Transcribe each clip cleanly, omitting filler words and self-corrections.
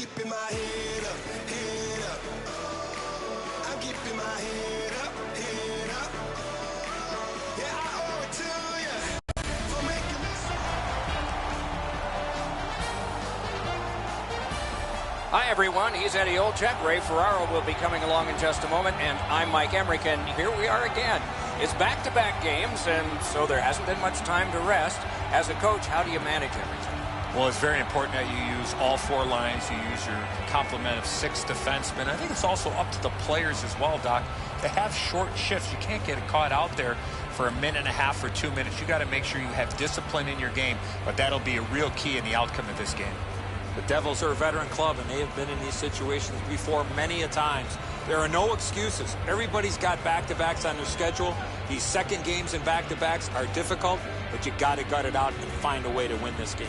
keeping my head up, head up. I'm keeping my head up, head up. Yeah, I owe it to you for making this. Hi, everyone. He's Eddie Olczyk. Ray Ferraro will be coming along in just a moment, and I'm Mike Emmerich, and here we are again. It's back-to-back games, and so there hasn't been much time to rest. As a coach, how do you manage everything? Well, it's very important that you use all four lines. You use your complement of 6 defensemen. I think it's also up to the players as well, Doc. They have short shifts. You can't get caught out there for a minute and a half or 2 minutes. You got to make sure you have discipline in your game, but that'll be a real key in the outcome of this game. The Devils are a veteran club, and they have been in these situations before many a times. There are no excuses. Everybody's got back-to-backs on their schedule. These second games and back-to-backs are difficult, but you got to gut it out and find a way to win this game.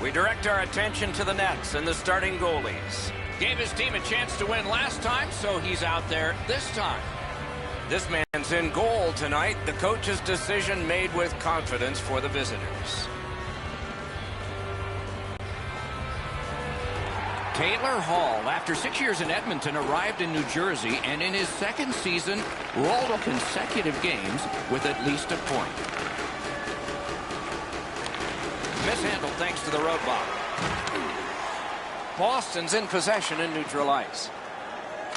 We direct our attention to the Nets and the starting goalies. Gave his team a chance to win last time, so he's out there this time. This man's in goal tonight. The coach's decision made with confidence for the visitors. Taylor Hall, after 6 years in Edmonton, arrived in New Jersey, and in his second season, rolled consecutive games with at least a point. Mishandled thanks to the road block. Boston's in possession in neutral ice.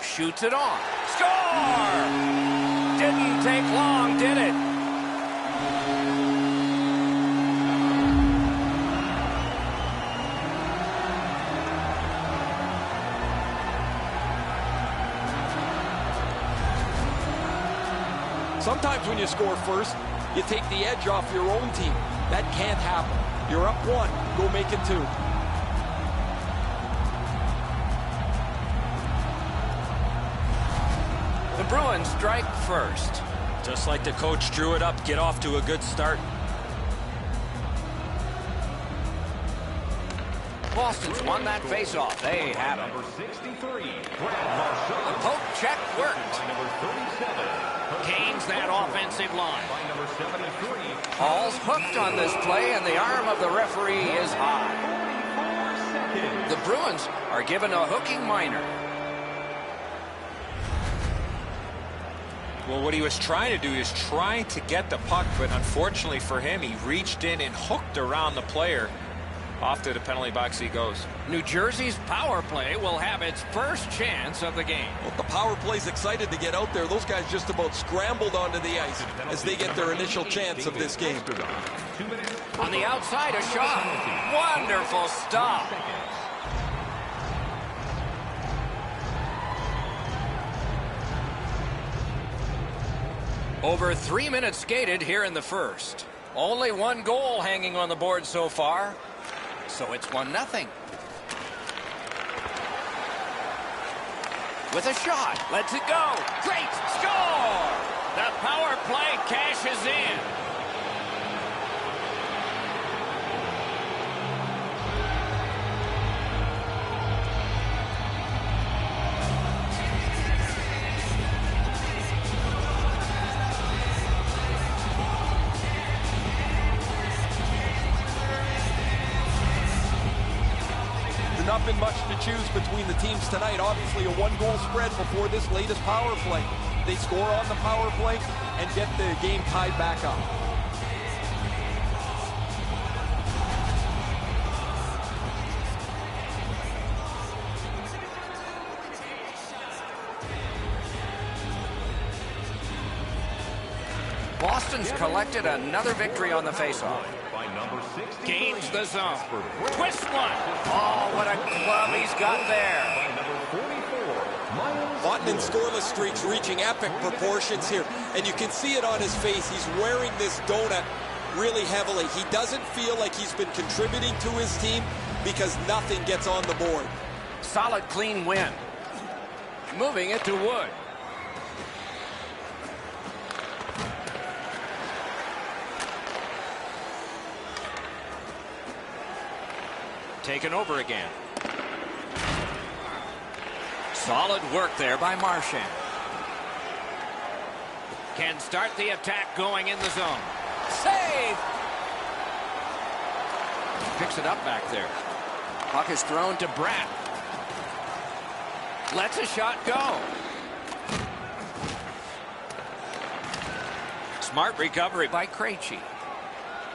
Shoots it on. Score! Didn't take long, did it? Sometimes when you score first, you take the edge off your own team. That can't happen. You're up 1. Go make it 2. The Bruins strike first. Just like the coach drew it up, get off to a good start. Boston's won that faceoff. They have it. Number 63, The poke check worked. number 37. Gains that offensive line. By number 73. Hall's hooked on this play, and the arm of the referee is high. 44 seconds. The Bruins are given a hooking minor. Well, what he was trying to do is trying to get the puck, but unfortunately for him, he reached in and hooked around the player. Off to the penalty box he goes. New Jersey's power play will have its first chance of the game. Well, the power play's excited to get out there. Those guys just about scrambled onto the ice as they get their initial chance of this game. On the outside, a shot. Wonderful stop. Over 3 minutes skated here in the first. Only 1 goal hanging on the board so far. So it's 1-0. With a shot. Lets it go. Great score! The power play cashes in. Not been much to choose between the teams tonight. Obviously a 1-goal spread before this latest power play. They score on the power play and get the game tied back up. Boston's collected another victory on the faceoff. By number 60. Gains the zone. Twist one. Oh, what a club he's got there. By number 44. Miles Vatanen scoreless streaks reaching epic proportions here. And you can see it on his face. He's wearing this donut really heavily. He doesn't feel like he's been contributing to his team because nothing gets on the board. Solid, clean win. Moving it to Wood. Taken over again. Solid work there by Marchand. Can start the attack going in the zone. Save! Picks it up back there. Puck is thrown to Bratt. Lets a shot go. Smart recovery by Krejci.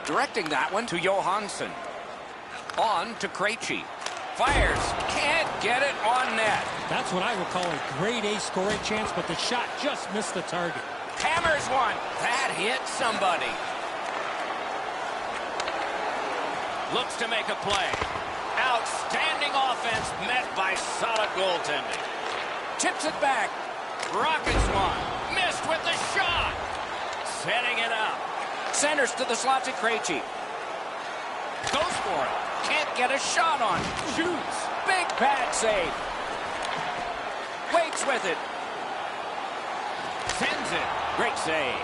Directing that one to Johansson. On to Krejci. Fires. Can't get it on net. That's what I would call a grade A scoring chance, but the shot just missed the target. Hammers one. That hit somebody. Looks to make a play. Outstanding offense met by solid goaltending. Tips it back. Rockets one. Missed with the shot. Setting it up. Centers to the slot to Krejci. Goes for it. Can't get a shot on. Shoots. Big pad save. Waits with it. Sends it. Great save.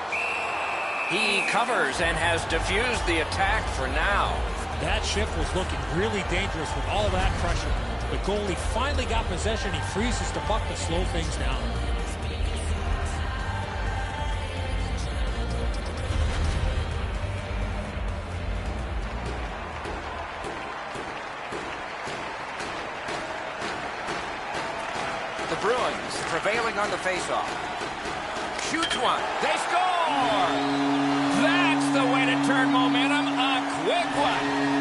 He covers and has diffused the attack for now. That shift was looking really dangerous with all that pressure. The goalie finally got possession. He freezes the puck to slow things down. The Bruins prevailing on the faceoff. Shoots one. They score! That's the way to turn momentum. A quick one.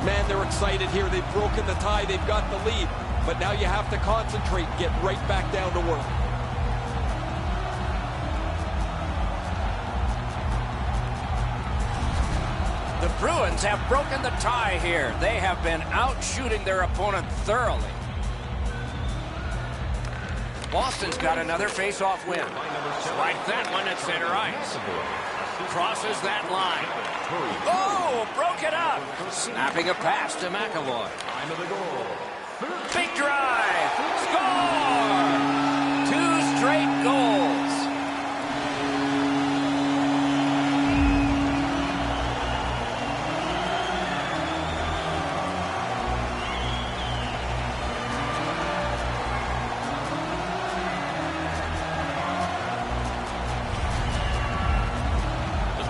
Man, they're excited here. They've broken the tie. They've got the lead. But now you have to concentrate and get right back down to work. The Bruins have broken the tie here. They have been out shooting their opponent thoroughly. Boston's got another face-off win. Strike that one at center ice. Crosses that line. Oh, broke it up. Snapping a pass to McAvoy. Big drive. Score! 2 straight goals.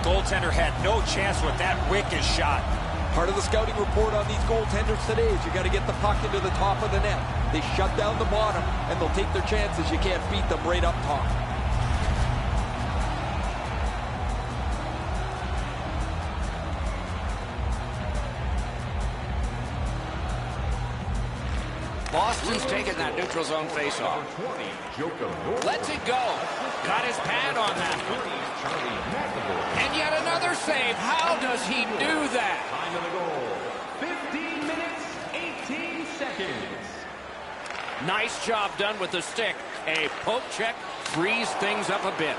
Goaltender had no chance with that wicked shot. Part of the scouting report on these goaltenders today is you got to get the puck into the top of the net. They shut down the bottom, and they'll take their chances. You can't beat them right up top. Boston's taking that neutral zone faceoff. Lets it go. Got his pad on that one. And yet another save. How does he do that? Time of the goal, 15 minutes, 18 seconds. Nice job done with the stick. A poke check frees things up a bit.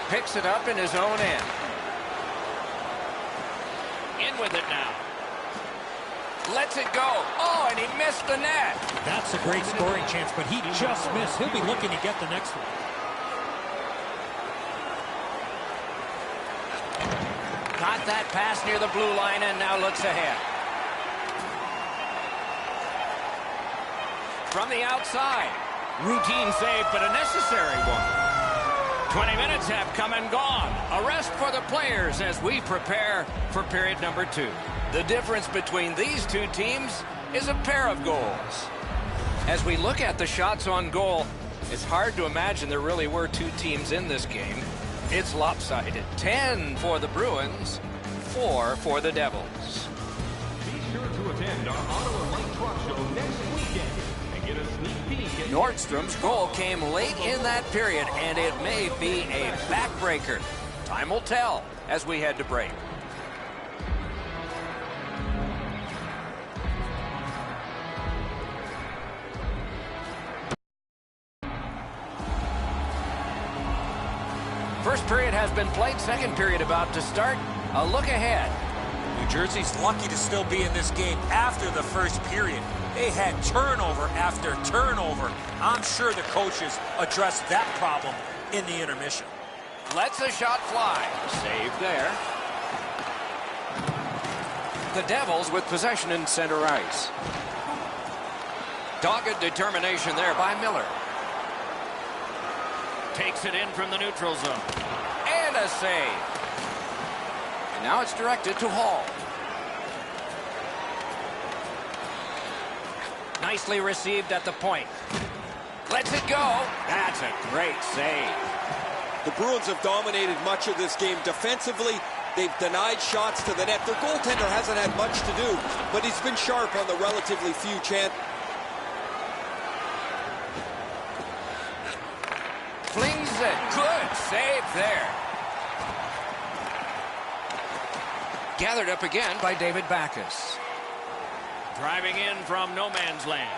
Picks it up in his own end. In with it now. Lets it go. Oh, and he missed the net. That's a great scoring chance, but he just missed. He'll be looking to get the next one. Got that pass near the blue line and now looks ahead. From the outside. Routine save, but a necessary one. 20 minutes have come and gone. A rest for the players as we prepare for period number 2. The difference between these two teams is a pair of goals. As we look at the shots on goal, it's hard to imagine there really were two teams in this game. It's lopsided. 10 for the Bruins, 4 for the Devils. Be sure to attend our Auto and Light Truck Show next weekend and get a sneak peek at Nordstrom's goal came late in that period, and it may be a backbreaker. Time will tell as we head to break. First period has been played. Second period about to start. A look ahead. New Jersey's lucky to still be in this game after the first period. They had turnover after turnover. I'm sure the coaches addressed that problem in the intermission. Lets a shot fly. Save there. The Devils with possession in center ice. Dogged determination there by Miller. Takes it in from the neutral zone. And a save. And now it's directed to Hall. Nicely received at the point. Lets it go. That's a great save. The Bruins have dominated much of this game defensively. They've denied shots to the net. Their goaltender hasn't had much to do, but he's been sharp on the relatively few chances. Flings it. Good save there. Gathered up again by David Backes. Driving in from no man's land.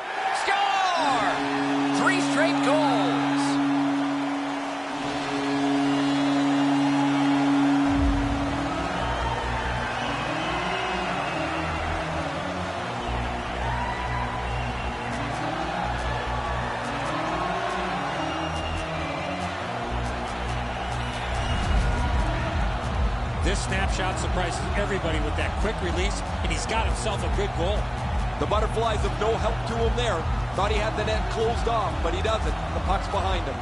Score! 3 straight goals. This snapshot surprises everybody with that quick release, and he's got himself a good goal. The Butterflies of no help to him there. Thought he had the net closed off, but he doesn't. The puck's behind him.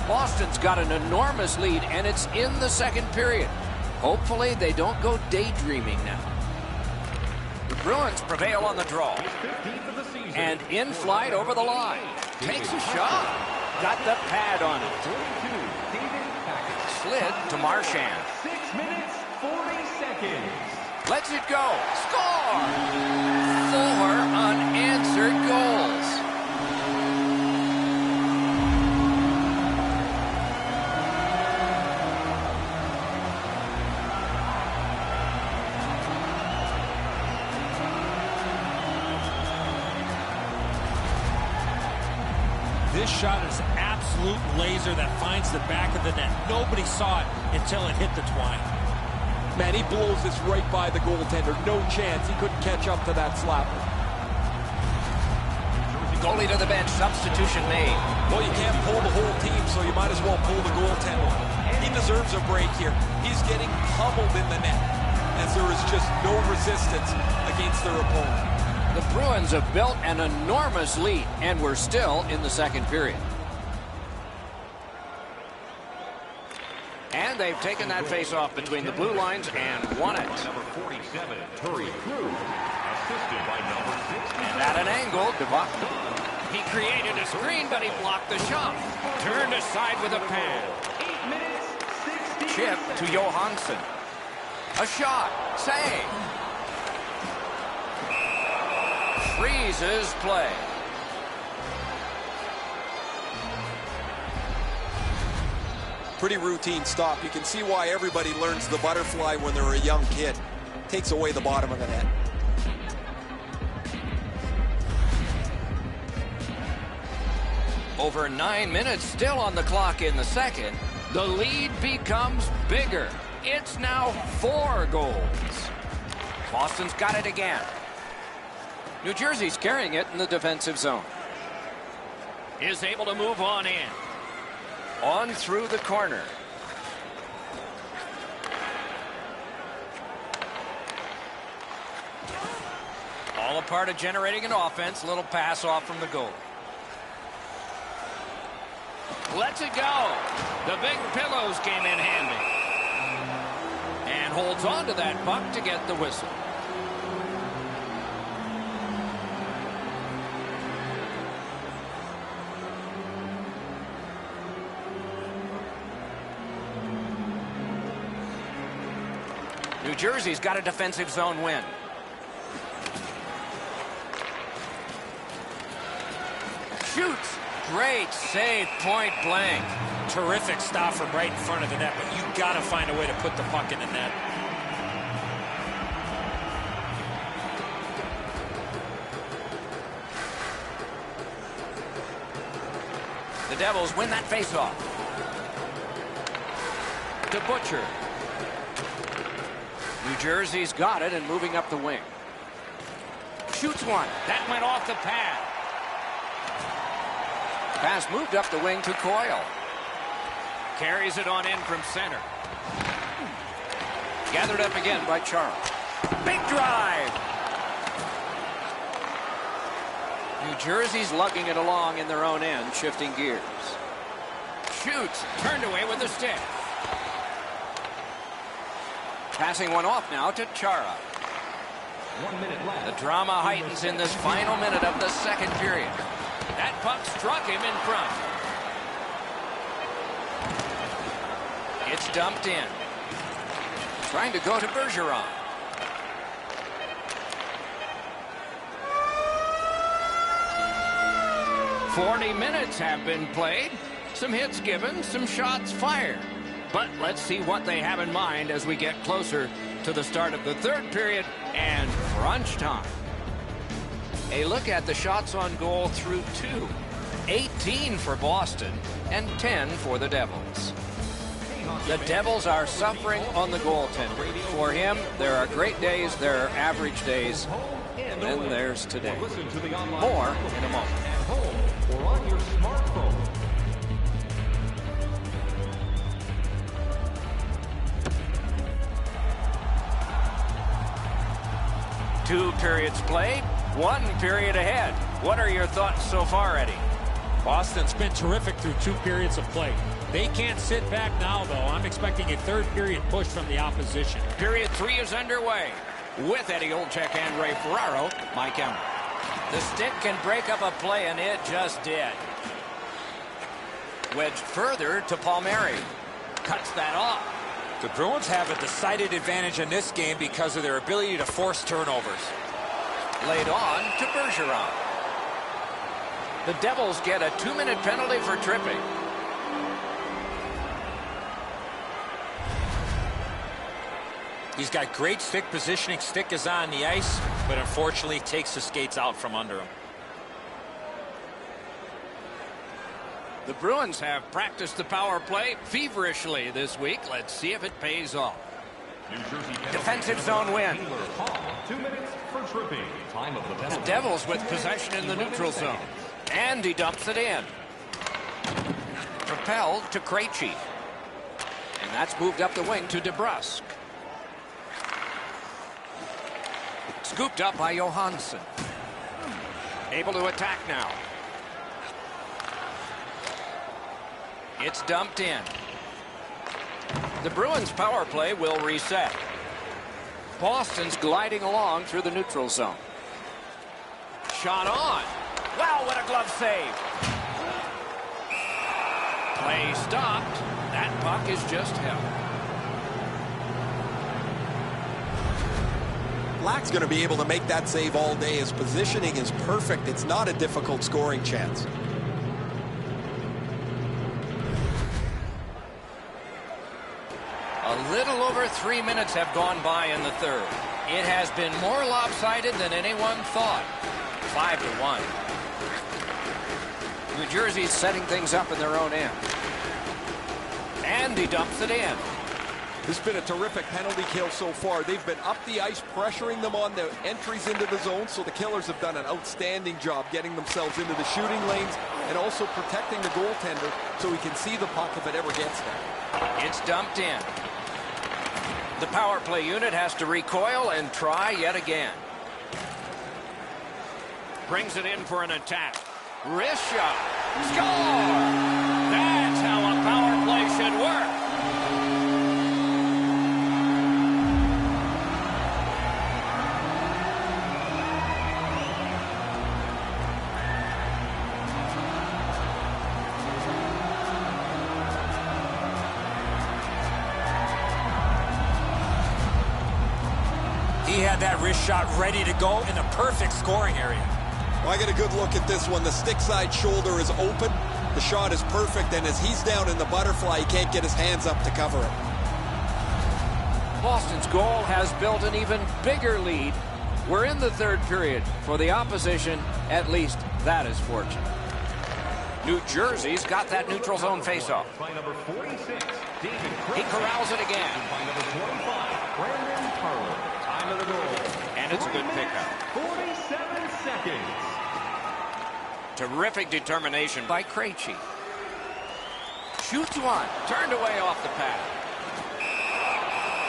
Boston's got an enormous lead, and it's in the second period. Hopefully they don't go daydreaming now. The Bruins prevail on the draw. And in flight over the line. Takes a shot. Got the pad on it. Slid to Marchand. 6 minutes, 40 seconds. Lets it go. Score! 4 unanswered goals. This shot is an absolute laser that finds the back of the net. Nobody saw it until it hit the twine. Man, he blows this right by the goaltender. No chance. He couldn't catch up to that slapper. Goalie to the bench. Substitution made. Well, you can't pull the whole team, so you might as well pull the goaltender. He deserves a break here. He's getting pummeled in the net, as there is just no resistance against their opponent. The Bruins have built an enormous lead, and we're still in the second period. And they've taken that face-off between the blue lines and won it. Number 47, Turi Crew, assisted by number 6. And at an angle, he created a screen, but he blocked the shot. Turned aside with a pad. 8 minutes, 60 Chip to Johansson. A shot. Save. Freezes play. Pretty routine stop. You can see why everybody learns the butterfly when they're a young kid. Takes away the bottom of the net. Over 9 minutes still on the clock in the second. The lead becomes bigger. It's now 4 goals. Boston's got it again. New-Jersey's carrying it in the defensive zone. Is able to move on in. On through the corner. All a part of generating an offense. Little pass off from the goal. Lets it go. The big pillows came in handy. And holds on to that puck to get the whistle. New Jersey's got a defensive zone win. Shoots. Great save, point blank. Terrific stop from right in front of the net, but you've got to find a way to put the puck in the net. The Devils win that faceoff. To Butcher. New Jersey's got it and moving up the wing. Shoots one. That went off the pad. Pass moved up the wing to Coyle. Carries it on in from center. Gathered up again by Chara. Big drive. New Jersey's lugging it along in their own end, shifting gears. Shoots, turned away with the stick. Passing one off now to Chara. 1 minute left. The drama heightens in this final minute of the second period. That puck struck him in front. It's dumped in. Trying to go to Bergeron. "40 minutes have been played. Some hits given, some shots fired. But let's see what they have in mind as we get closer to the start of the third period and crunch time." A look at the shots on goal through 2. 18 for Boston and 10 for the Devils. The Devils are suffering on the goaltender. For him, there are great days, there are average days, and then there's today. More in a moment. At home or on your smartphone. Two periods played, 1 period ahead. What are your thoughts so far, Eddie? Boston's been terrific through 2 periods of play. They can't sit back now, though. I'm expecting a third period push from the opposition. Period 3 is underway. With Eddie Olczyk and Ray Ferraro, Mike Emmer. The stick can break up a play, and it just did. Wedged further to Palmieri. Cuts that off. The Bruins have a decided advantage in this game because of their ability to force turnovers. Laid on to Bergeron. The Devils get a 2-minute penalty for tripping. He's got great stick positioning. Stick is on the ice, but unfortunately takes the skates out from under him. The Bruins have practiced the power play feverishly this week. Let's see if it pays off. New Jersey Defensive zone win. 2 minutes for tripping. Time of the The penalty. Devils with possession in the neutral zone. And he dumps it in. Propelled to Krejci. And that's moved up the wing to DeBrusk. Scooped up by Johansson. Able to attack now. It's dumped in. The Bruins power play will reset. Boston's gliding along through the neutral zone. Shot on. Wow, what a glove save. Play stopped. That puck is just held. Black's going to be able to make that save all day. His positioning is perfect. It's not a difficult scoring chance. A little over 3 minutes have gone by in the third. It has been more lopsided than anyone thought. 5-1. New Jersey's setting things up in their own end. And he dumps it in. This has been a terrific penalty kill so far. They've been up the ice, pressuring them on the entries into the zone, so the Killers have done an outstanding job getting themselves into the shooting lanes and also protecting the goaltender so he can see the puck if it ever gets there. It's dumped in. The power play unit has to recoil and try yet again. Brings it in for an attack. Wrist shot. Score! That's how a power play should work. He had that wrist shot ready to go in the perfect scoring area. Well, I get a good look at this one. The stick side shoulder is open. The shot is perfect, and as he's down in the butterfly, he can't get his hands up to cover it. Boston's goal has built an even bigger lead. We're in the third period. For the opposition, at least that is fortunate. New Jersey's got that neutral zone faceoff. By number 46, David He corrals it again. By number 25, Brandon Carlo. Time of the goal. And it's a good pickup. 47 seconds. Terrific determination by Krejci. Shoots one. Turned away off the pad.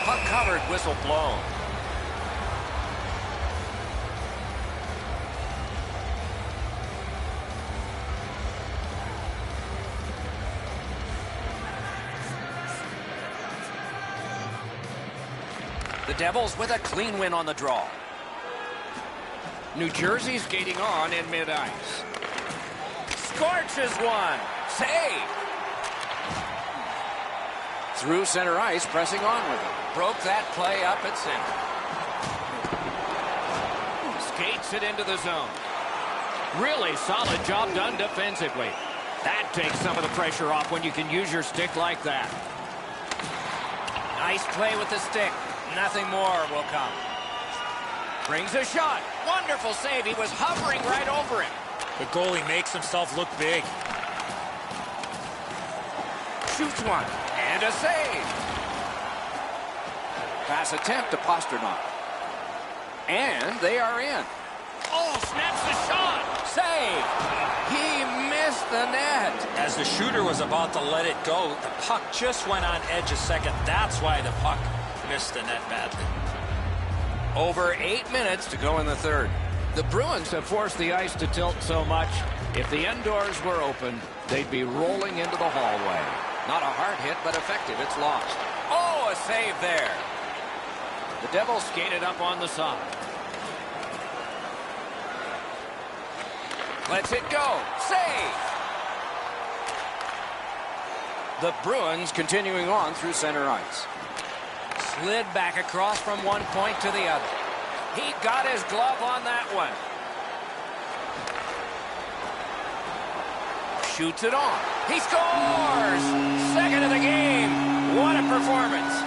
Puck covered, whistle blown. The Devils with a clean win on the draw. New-Jersey skating on in mid-ice. Scorches one. Save. Through center ice, pressing on with it. Broke that play up at center. Skates it into the zone. Really solid job done defensively. That takes some of the pressure off when you can use your stick like that. Nice play with the stick. Nothing more will come. Brings a shot. Wonderful save. He was hovering right over it. The goalie makes himself look big. Shoots one. And a save. Pass attempt to Pasternak. And they are in. Oh, snaps the shot. Save. He missed the net. As the shooter was about to let it go, the puck just went on edge a second. That's why the puck missed the net badly. Over 8 minutes to go in the third. The Bruins have forced the ice to tilt so much, if the indoors were open, they'd be rolling into the hallway. Not a hard hit, but effective. It's lost. Oh, a save there. The Devils skated up on the side. Lets it go. Save. The Bruins continuing on through center ice. Slid back across from one point to the other. He got his glove on that one. Shoots it on. He scores! Second of the game. What a performance.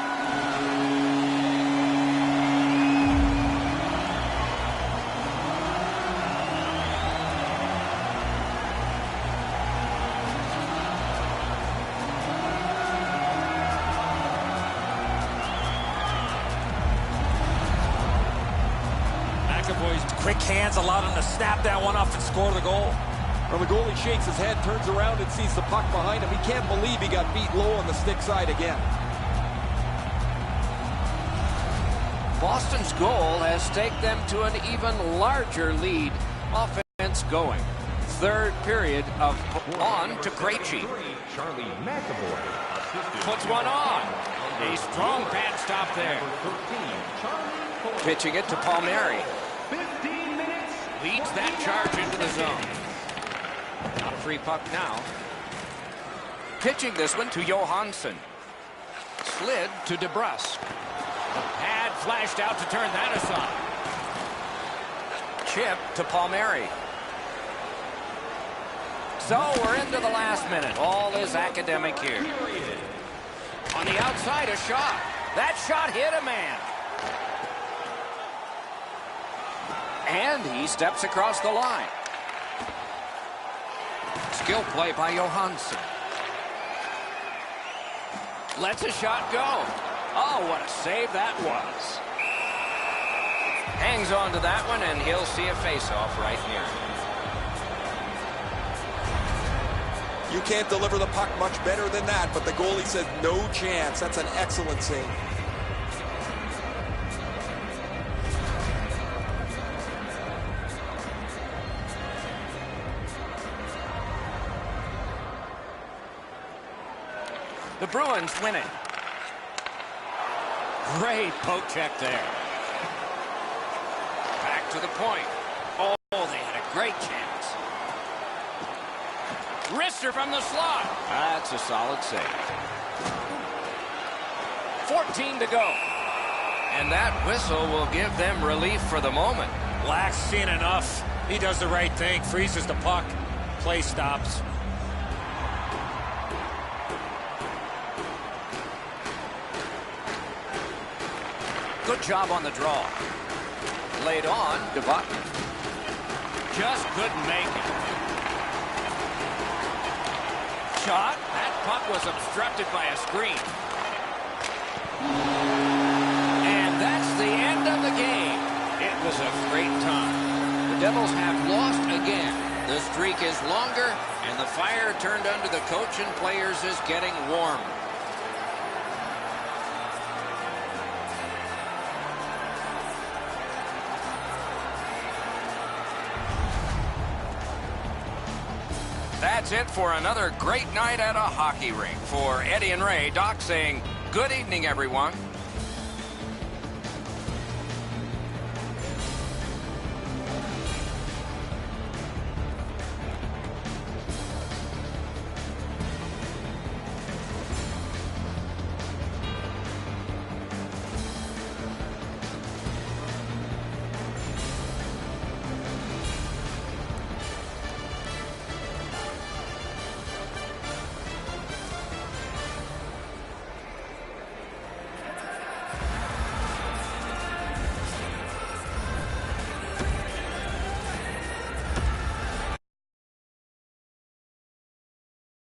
Quick hands allowed him to snap that one off and score the goal. Well, the goalie shakes his head, turns around and sees the puck behind him. He can't believe he got beat low on the stick side again. Boston's goal has taken them to an even larger lead. Offense going. Third period of on to Krejci. Charlie McAvoy. Puts one on. A strong pad stop there. Pitching it to Palmieri. 15 minutes. Leads that charge into the zone. A free puck now. Pitching this one to Johansson. Slid to DeBrusque. The pad flashed out to turn that aside. Chip to Palmieri. So we're into the last minute. All is academic here. On the outside, a shot. That shot hit a man. And he steps across the line. Skill play by Johansson. Lets a shot go. Oh, what a save that was. Hangs on to that one, and he'll see a face-off right here. You can't deliver the puck much better than that, but the goalie says no chance. That's an excellent save. The Bruins win it. Great poke check there. Back to the point. Oh, they had a great chance. Wrister from the slot. That's a solid save. 14 to go. And that whistle will give them relief for the moment. Lack's seen enough. He does the right thing. Freezes the puck. Play stops. Good job on the draw. Laid on, Devotny. Just couldn't make it. Shot. That puck was obstructed by a screen. And that's the end of the game. It was a great time. The Devils have lost again. The streak is longer, and the fire turned under the coach and players is getting warm. That's it for another great night at a hockey rink. For Eddie and Ray, Doc saying good evening, everyone.